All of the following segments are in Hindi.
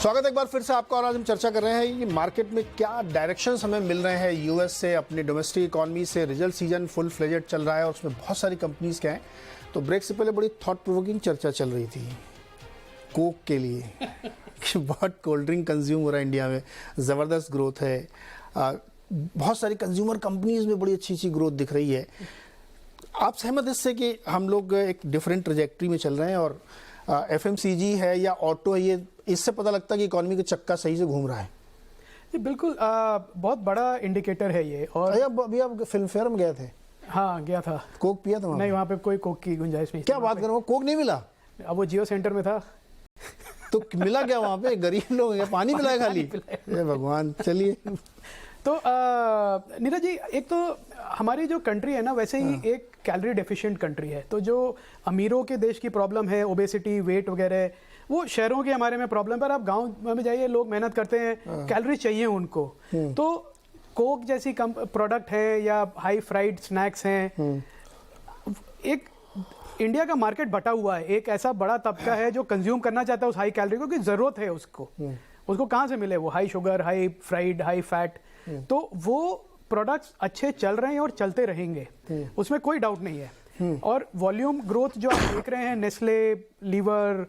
स्वागत है एक बार फिर से आपका। और आज हम चर्चा कर रहे हैं कि मार्केट में क्या डायरेक्शंस हमें मिल रहे हैं यूएस से, अपनी डोमेस्टिक इकोनॉमी से। रिजल्ट सीजन फुल फ्लेजेड चल रहा है और उसमें बहुत सारी कंपनीज के हैं। तो ब्रेक से पहले बड़ी थॉट प्रोवोकिंग चर्चा चल रही थी कोक के लिए कि बहुत कोल्ड ड्रिंक कंज्यूम हो रहा है इंडिया में, ज़बरदस्त ग्रोथ है, बहुत सारी कंज्यूमर कंपनीज में बड़ी अच्छी अच्छी ग्रोथ दिख रही है। आप सहमत इससे कि हम लोग एक डिफरेंट ट्रेजेक्ट्री में चल रहे हैं और एफएमसीजी है या ऑटो है, ये इससे पता लगता है कि इकोनॉमी का चक्का सही से घूम रहा है? ये बिल्कुल बहुत बड़ा इंडिकेटर है ये। और अभी आप फिल्म फेयर में गए थे? हाँ गया था। कोक पिया था? नहीं, वहाँ पे कोई कोक की गुंजाइश नहीं। क्या बात कर रहे हो, कोक नहीं मिला? अब वो जियो सेंटर में था। तो मिला क्या वहाँ पे? गरीब लोग हैं, पानी पिलाए खाली। ये भगवान। चलिए तो नीरज जी, एक तो हमारी जो कंट्री है ना, वैसे ही एक कैलोरी डेफिशिएंट कंट्री है। तो जो अमीरों के देश की प्रॉब्लम है, ओबेसिटी, वेट वगैरह, वो शहरों के हमारे में प्रॉब्लम। पर आप गांव में जाइए, लोग मेहनत करते हैं, कैलोरी चाहिए उनको। तो कोक जैसी प्रोडक्ट है या हाई फ्राइड स्नैक्स हैं, एक इंडिया का मार्केट बटा हुआ है। एक ऐसा बड़ा तबका है जो कंज्यूम करना चाहता है उस हाई कैलोरी को, कि जरूरत है उसको कहाँ से मिले वो high sugar, high fried, high fat. तो वो प्रोडक्ट्स अच्छे चल रहे हैं और चलते रहेंगे, उसमें कोई डाउट नहीं है। और वॉल्यूम ग्रोथ जो आप देख रहे हैं, नेस्ले, लीवर,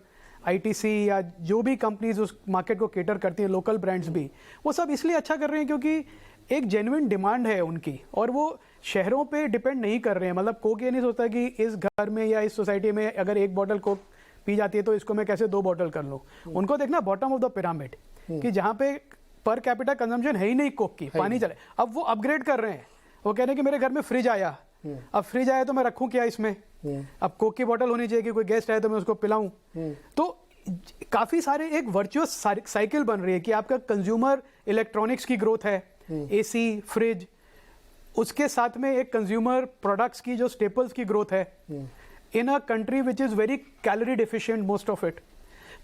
आईटीसी या जो भी कंपनीज उस मार्केट को केटर करती हैं, लोकल ब्रांड्स भी, वो सब इसलिए अच्छा कर रहे हैं क्योंकि एक जेन्युइन डिमांड है उनकी, और वो शहरों पे डिपेंड नहीं कर रहे हैं। मतलब कोक ये नहीं सोचता कि इस घर में या इस सोसाइटी में अगर एक बॉटल कोक पी जाती है तो इसको मैं कैसे 2 बॉटल कर लूँ। उनको देखना बॉटम ऑफ द पिरामिड, कि जहाँ पे पर कैपिटा कंजम्पशन है ही नहीं कोक की, पानी चले। अब वो अपग्रेड कर रहे हैं, वो कह रहे हैं कि मेरे घर में फ्रिज आया, अब फ्रिज आया तो मैं रखूं क्या इसमें, अब कोक की बोतल होनी चाहिए कि कोई गेस्ट आए तो मैं उसको पिलाऊं। तो काफी सारे एक वर्चुअस साइकिल बन रही है कि आपका कंज्यूमर इलेक्ट्रॉनिक्स की ग्रोथ है, एसी, फ्रिज, उसके साथ में एक कंज्यूमर प्रोडक्ट्स की जो स्टेपल्स की ग्रोथ है in a country which is very calorie deficient most of it.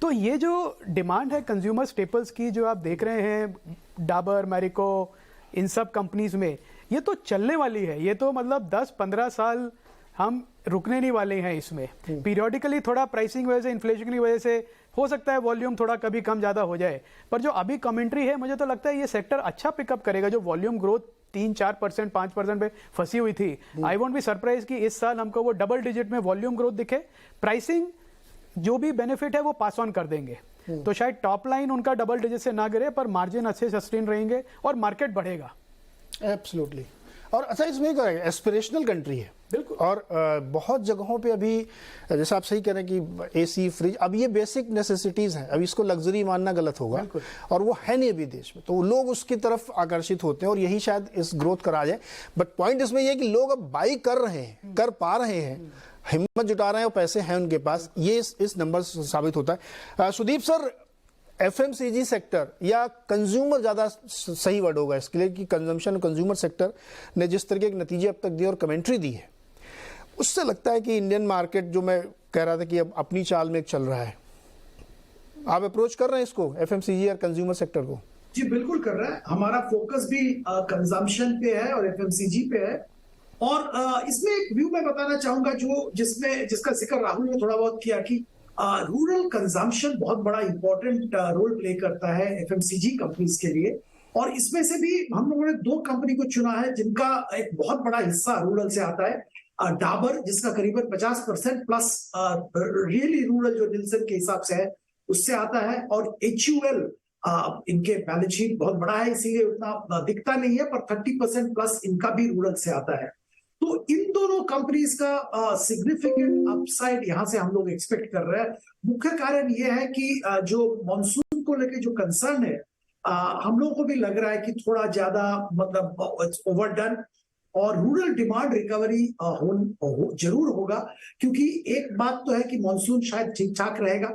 तो ये जो डिमांड है कंज्यूमर स्टेपल्स की, जो आप देख रहे हैं डाबर, मैरिको, इन सब कंपनीज में, ये तो चलने वाली है। ये तो मतलब 10-15 साल हम रुकने नहीं वाले हैं इसमें। पीरियोडिकली थोड़ा प्राइसिंग वजह से, इन्फ्लेशन की वजह से हो सकता है वॉल्यूम थोड़ा कभी कम ज़्यादा हो जाए, पर जो अभी कमेंट्री है, मुझे तो लगता है ये सेक्टर अच्छा पिकअप करेगा। जो वॉल्यूम ग्रोथ 3-4%, 5% पे फंसी हुई थी, आई वोंट बी सरप्राइज कि इस साल हमको वो डबल डिजिट में वॉल्यूम ग्रोथ दिखे। प्राइसिंग जो भी बेनिफिट है वो पास ऑन कर देंगे, तो शायद टॉप लाइन उनका डबल डिजिट से ना गिरे, पर मार्जिन अच्छे सस्टेन रहेंगे और मार्केट बढ़ेगा। एब्सोल्युटली। और अच्छा, इसमें एक एस्पिरेशनल कंट्री है बिल्कुल। और बहुत जगहों पे अभी जैसा आप सही कह रहे हैं कि एसी, फ्रिज, अब ये बेसिक नेसेसिटीज हैं, अभी इसको लग्जरी मानना गलत होगा, और वो है नहीं अभी देश में, तो लोग उसकी तरफ आकर्षित होते हैं और यही शायद इस ग्रोथ करा जाए। बट पॉइंट इसमें यह है कि लोग अब बाई कर रहे हैं, कर पा रहे हैं, हिम्मत जुटा रहे हैं और पैसे हैं उनके पास, ये इस नंबर से साबित होता है। सुदीप सर, एफएमसीजी सेक्टर या कंज्यूमर ज़्यादा सही वर्ड होगा इसके लिए, कि कंजम्पशन, कंज्यूमर सेक्टर ने जिस तरह के एक नतीजे अब तक दिए और कमेंट्री दी है, उससे लगता है कि इंडियन मार्केट, जो मैं कह रहा था कि अब अपनी चाल में चल रहा है, आप अप्रोच कर रहे हैं इसको, एफएमसीजी और कंज्यूमर सेक्टर को? जी बिल्कुल कर रहा है। हमारा फोकस भी कंजम्पशन पे है और एफएमसीजी पे है। और इसमें एक व्यू मैं बताना चाहूंगा जो जिसका जिक्र राहुल ने थोड़ा बहुत किया, कि रूरल कंजम्पशन बहुत बड़ा इंपॉर्टेंट रोल प्ले करता है एफएमसीजी कंपनीज के लिए। और इसमें से भी हम लोगों ने 2 कंपनी को चुना है जिनका एक बहुत बड़ा हिस्सा रूरल से आता है। डाबर, जिसका करीबन 50% प्लस रियली रूरल जो निल्सन के हिसाब से है उससे आता है, और HUL, इनके बैलेंस शीट बहुत बड़ा है इसीलिए उतना दिखता नहीं है, पर 30% प्लस इनका भी रूरल से आता है। तो इन दोनों कंपनीज का सिग्निफिकेंट अपसाइड यहां से हम लोग एक्सपेक्ट कर रहे हैं। मुख्य कारण यह है कि जो मॉनसून को लेकर जो कंसर्न है, हम लोगों को भी लग रहा है कि थोड़ा ज्यादा मतलब ओवरडन, और रूरल डिमांड रिकवरी जरूर होगा। क्योंकि एक बात तो है कि मॉनसून शायद ठीक ठाक रहेगा,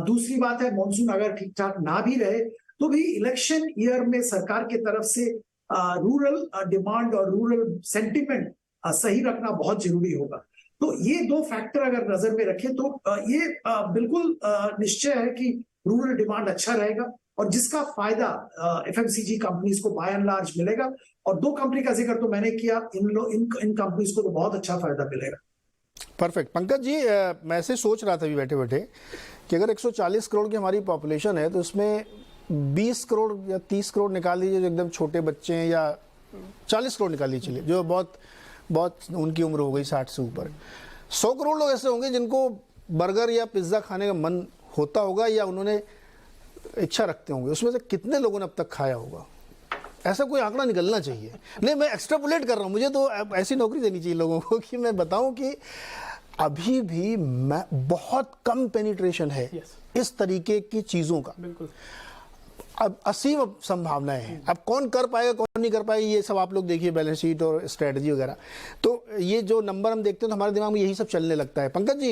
दूसरी बात है मॉनसून अगर ठीक ठाक ना भी रहे तो भी इलेक्शन ईयर में सरकार की तरफ से रूरल डिमांड और रूरल सेंटिमेंट सही रखना बहुत जरूरी होगा। तो ये 2 फैक्टर अगर नजर में रखें तो ये बिल्कुल निश्चय है कि रूरल डिमांड अच्छा रहेगा, और जिसका फायदा एफएमसीजी कंपनीज को बाय एंड लार्ज मिलेगा। और 2 कंपनी का जिक्र तो मैंने किया, इन कंपनीज को तो बहुत अच्छा फायदा मिलेगा। परफेक्ट। पंकज जी, मैं ऐसे सोच रहा था अभी बैठे बैठे कि अगर 140 करोड़ की हमारी पॉपुलेशन है तो उसमें 20 करोड़ या 30 करोड़ निकाल दीजिए जो एकदम छोटे बच्चे हैं, या 40 करोड़ निकाल लीजिए चलिए, जो बहुत बहुत उनकी उम्र हो गई 60 से ऊपर। 100 करोड़ लोग ऐसे होंगे जिनको बर्गर या पिज्ज़ा खाने का मन होता होगा या उन्होंने इच्छा रखते होंगे। उसमें से कितने लोगों ने अब तक खाया होगा? ऐसा कोई आंकड़ा निकलना चाहिए। नहीं, मैं एक्स्ट्रापोलेट कर रहा हूँ, मुझे तो ऐसी नौकरी देनी चाहिए लोगों को कि मैं बताऊं कि अभी भी बहुत कम पेनिट्रेशन है इस तरीके की चीज़ों का। बिल्कुल। अब असीम संभावनाएं हैं। अब कौन कर पाएगा कौन नहीं कर पाएगा ये सब आप लोग देखिए, बैलेंस शीट और स्ट्रेटजी वगैरह। तो ये जो नंबर हम देखते हैं तो हमारे दिमाग में यही सब चलने लगता है। पंकज जी,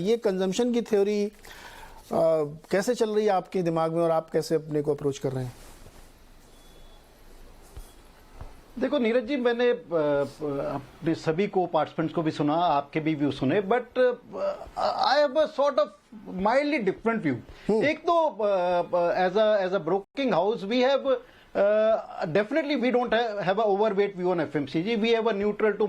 ये कंजम्पशन की थ्योरी कैसे चल रही है आपके दिमाग में और आप कैसे अपने को अप्रोच कर रहे हैं? देखो नीरज जी, मैंने अपने सभी को पार्टिसिपेंट्स को भी सुना, आपके भी व्यू सुने, but I have a sort of mildly different view. एक तो as a broking house we have definitely we don't have a overweight view on FMCG. We have a neutral to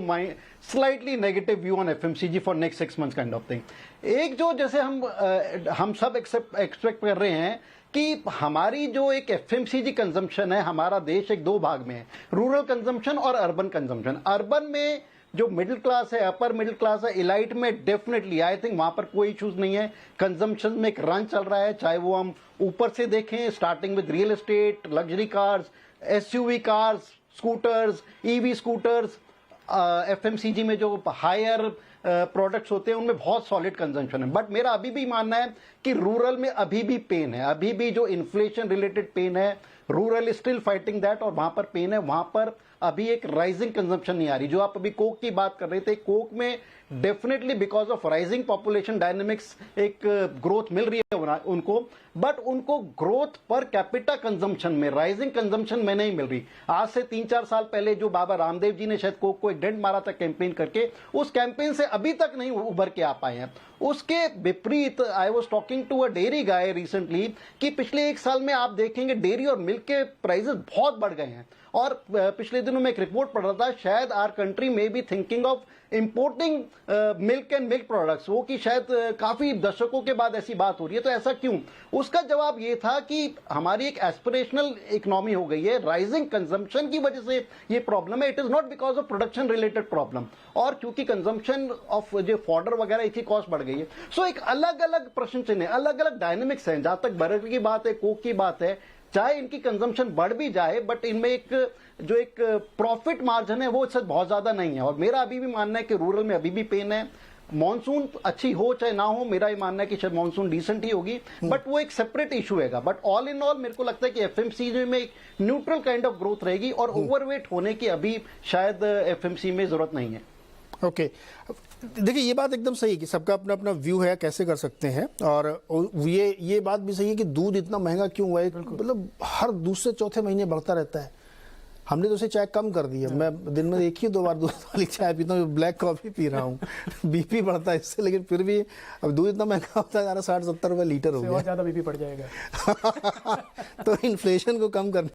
slightly negative view on FMCG for next 6 months kind of thing. एक जो जैसे हम सब एक्सपेक्ट कर रहे हैं कि हमारी जो एक FMCG कंजम्पशन है, हमारा देश एक दो भाग में है, रूरल कंजम्पशन और अर्बन कंजम्पशन। अर्बन में जो मिडिल क्लास है, अपर मिडिल क्लास है, इलाइट में डेफिनेटली आई थिंक वहां पर कोई इश्यूज नहीं है। कंजम्पशन में एक रन चल रहा है, चाहे वो हम ऊपर से देखें, starting with real estate, luxury cars, SUV cars, scooters, EV scooters, FMCG में जो हायर प्रोडक्ट्स होते हैं उनमें बहुत सॉलिड कंजम्पशन है। बट मेरा अभी भी मानना है कि रूरल में अभी भी पेन है, अभी भी जो इन्फ्लेशन रिलेटेड पेन है, rural is still fighting that, और वहां पर पेन है, वहां पर अभी एक राइजिंग कंजम्पशन नहीं आ रही। जो आप अभी कोक की बात कर रहे थे, कोक में definitely because of rising population dynamics एक ग्रोथ मिल रही है उनको, बट उनको ग्रोथ पर कैपिटा कंजम्पशन में, राइजिंग कंजम्पशन में नहीं मिल रही। आज से 3-4 साल पहले जो बाबा रामदेव जी ने शायद कोक को एक डेंट मारा था कैंपेन करके, उस कैंपेन से अभी तक नहीं उभर के आ पाए हैं। उसके विपरीत I was talking to a dairy guy recently कि पिछले 1 साल में आप देखेंगे डेयरी और मिल्क के प्राइसेस बहुत बढ़ गए हैं। और पिछले दिनों में एक रिपोर्ट पढ़ रहा था, शायद आवर कंट्री में be thinking of importing milk and milk products, वो कि शायद काफी दशकों के बाद ऐसी बात हो रही है। तो ऐसा क्यों? उसका जवाब ये था कि हमारी एक एस्पिरेशनल इकोनॉमी हो गई है, राइजिंग कंजम्पशन की वजह से ये प्रॉब्लम है। It is not because of production related problem, और क्योंकि कंजम्पशन ऑफ जो फॉर्डर वगैरह इसकी कॉस्ट बढ़ गई है। सो एक अलग अलग प्रश्न चिन्ह है, अलग अलग डायनेमिक्स हैं। जहां तक बर्गर की बात है, कोक की बात है, चाहे इनकी कंजम्पशन बढ़ भी जाए, बट इनमें एक प्रॉफिट मार्जिन है वो इससे बहुत ज्यादा नहीं है। और मेरा अभी भी मानना है कि रूरल में अभी भी पेन है। मॉनसून अच्छी हो चाहे ना हो, मेरा ये मानना है कि शायद मॉनसून डिसेंट ही होगी, बट वो एक सेपरेट इशू है। बट ऑल इन ऑल मेरे को लगता है कि एफएमसीजी में एक न्यूट्रल काइंड ऑफ ग्रोथ रहेगी, और ओवरवेट होने की अभी शायद एफएमसी में जरूरत नहीं है। ओके, देखिए ये बात एकदम सही है कि सबका अपना अपना व्यू है, कैसे कर सकते हैं। और ये बात भी सही है कि दूध इतना महंगा क्यों हुआ है, मतलब हर दूसरे चौथे महीने बढ़ता रहता है। हमने तो उसे चाय कम कर दी है, मैं दिन में 1 बार दूध वाली चाय पीता हूँ, ब्लैक कॉफी पी रहा हूँ। बीपी बढ़ता है इससे, लेकिन फिर भी अब दूध इतना महंगा होता है, 60-70 रुपए लीटर हो गया। और ज्यादा बीपी पड़ जाएगा। तो इन्फ्लेशन को कम करने